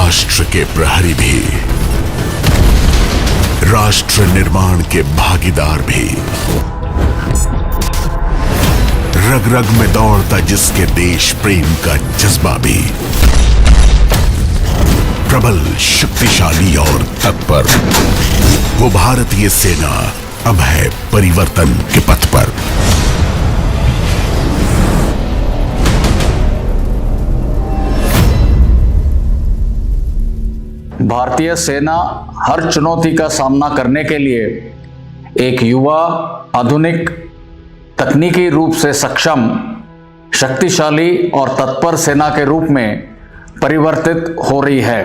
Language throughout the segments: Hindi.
राष्ट्र के प्रहरी भी, राष्ट्र निर्माण के भागीदार भी, रग रग में दौड़ता जिसके देश प्रेम का जज्बा भी, प्रबल, शक्तिशाली और तत्पर, वो भारतीय सेना अब है परिवर्तन के पथ पर। भारतीय सेना हर चुनौती का सामना करने के लिए एक युवा, आधुनिक, तकनीकी रूप से सक्षम, शक्तिशाली और तत्पर सेना के रूप में परिवर्तित हो रही है।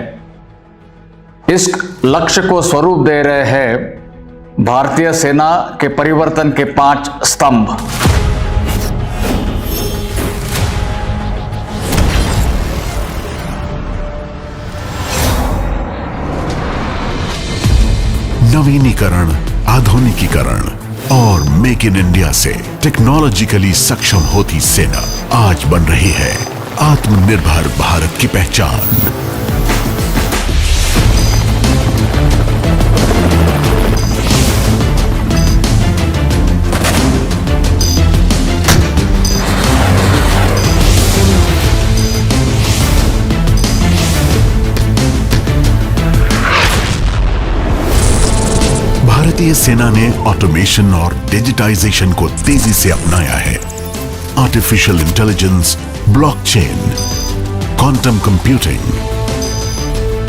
इस लक्ष्य को स्वरूप दे रहे हैं भारतीय सेना के परिवर्तन के 5 स्तंभ। नवीनीकरण, आधुनिकीकरण और मेक इन इंडिया से टेक्नोलॉजिकली सक्षम होती सेना आज बन रही है आत्मनिर्भर भारत की पहचान। भारतीय सेना ने ऑटोमेशन और डिजिटाइजेशन को तेजी से अपनाया है। Artificial intelligence, blockchain, quantum computing,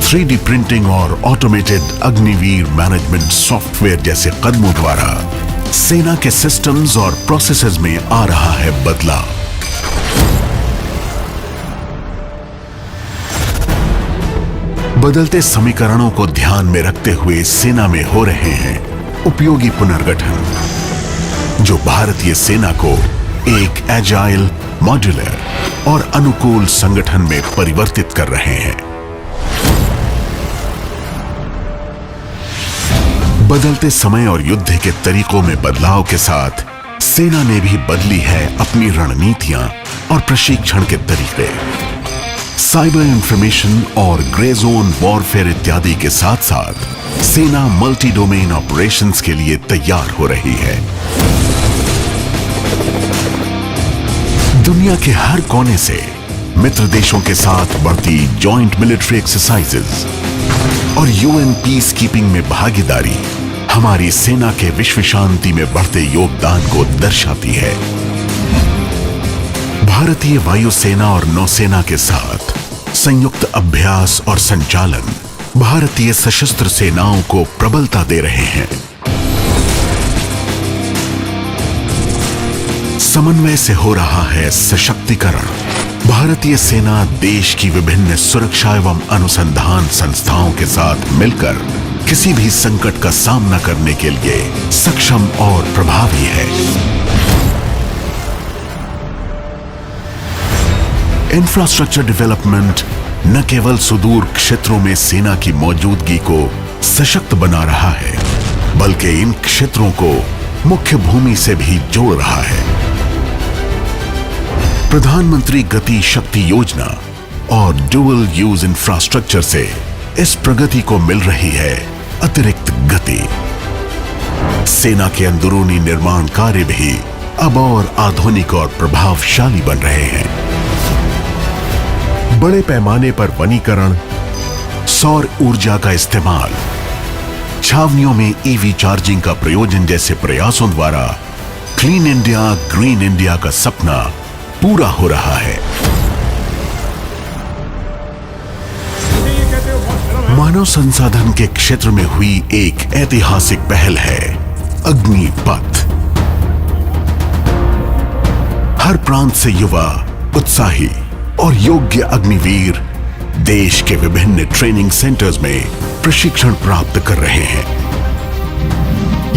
3D printing और ऑटोमेटेड अग्निवीर मैनेजमेंट सॉफ्टवेयर जैसे कदमों द्वारा सेना के सिस्टम्स और प्रोसेसेस में आ रहा है बदलाव। बदलते समीकरणों को ध्यान में रखते हुए सेना में हो रहे हैं उपयोगी पुनर्गठन, जो भारतीय सेना को एक एजाइल, मॉड्यूलर और अनुकूल संगठन में परिवर्तित कर रहे हैं। बदलते समय और युद्ध के तरीकों में बदलाव के साथ सेना ने भी बदली है अपनी रणनीतियां और प्रशिक्षण के तरीके। साइबर इंफॉर्मेशन और ग्रे जोन वॉरफेयर इत्यादि के साथ साथ सेना मल्टी डोमेन ऑपरेशंस के लिए तैयार हो रही है। दुनिया के हर कोने से मित्र देशों के साथ बढ़ती जॉइंट मिलिट्री एक्सरसाइजेज और यूएन पीस कीपिंग में भागीदारी हमारी सेना के विश्व शांति में बढ़ते योगदान को दर्शाती है। भारतीय वायुसेना और नौसेना के साथ संयुक्त अभ्यास और संचालन भारतीय सशस्त्र सेनाओं को प्रबलता दे रहे हैं। समन्वय से हो रहा है सशक्तिकरण। भारतीय सेना देश की विभिन्न सुरक्षा एवं अनुसंधान संस्थाओं के साथ मिलकर किसी भी संकट का सामना करने के लिए सक्षम और प्रभावी है। इंफ्रास्ट्रक्चर डेवलपमेंट न केवल सुदूर क्षेत्रों में सेना की मौजूदगी को सशक्त बना रहा है, बल्कि इन क्षेत्रों को मुख्य भूमि से भी जोड़ रहा है। प्रधानमंत्री गति शक्ति योजना और ड्यूअल यूज इंफ्रास्ट्रक्चर से इस प्रगति को मिल रही है अतिरिक्त गति। सेना के अंदरूनी निर्माण कार्य भी अब और आधुनिक और प्रभावशाली बन रहे हैं। बड़े पैमाने पर वनीकरण, सौर ऊर्जा का इस्तेमाल, छावनियों में ईवी चार्जिंग का प्रयोजन जैसे प्रयासों द्वारा क्लीन इंडिया, ग्रीन इंडिया का सपना पूरा हो रहा है। मानव संसाधन के क्षेत्र में हुई एक ऐतिहासिक पहल है अग्निपथ। हर प्रांत से युवा, उत्साही और योग्य अग्निवीर देश के विभिन्न ट्रेनिंग सेंटर्स में प्रशिक्षण प्राप्त कर रहे हैं।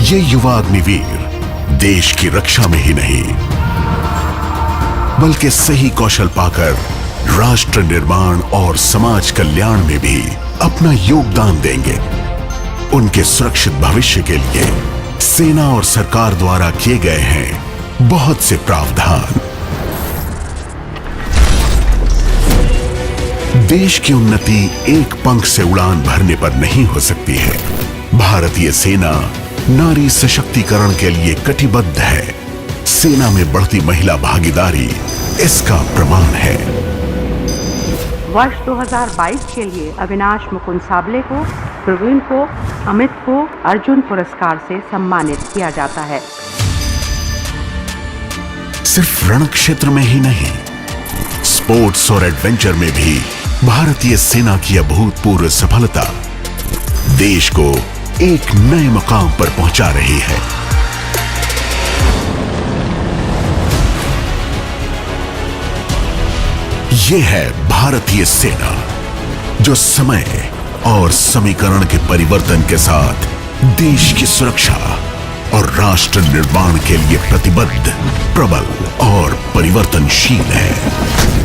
ये युवा अग्निवीर देश की रक्षा में ही नहीं, बल्कि सही कौशल पाकर राष्ट्र निर्माण और समाज कल्याण में भी अपना योगदान देंगे। उनके सुरक्षित भविष्य के लिए सेना और सरकार द्वारा किए गए हैं बहुत से प्रावधान। देश की उन्नति एक पंख से उड़ान भरने पर नहीं हो सकती है। भारतीय सेना नारी सशक्तिकरण के लिए कटिबद्ध है। सेना में बढ़ती महिला भागीदारी इसका प्रमाण है। वर्ष 2022 के लिए अविनाश मुकुंद साबले को, प्रवीण को, अमित को अर्जुन पुरस्कार से सम्मानित किया जाता है। सिर्फ रण क्षेत्र में ही नहीं, स्पोर्ट्स और एडवेंचर में भी भारतीय सेना की अभूतपूर्व सफलता देश को एक नए मकाम पर पहुंचा रही है। यह है भारतीय सेना, जो समय और समीकरण के परिवर्तन के साथ देश की सुरक्षा और राष्ट्र निर्माण के लिए प्रतिबद्ध, प्रबल और परिवर्तनशील है।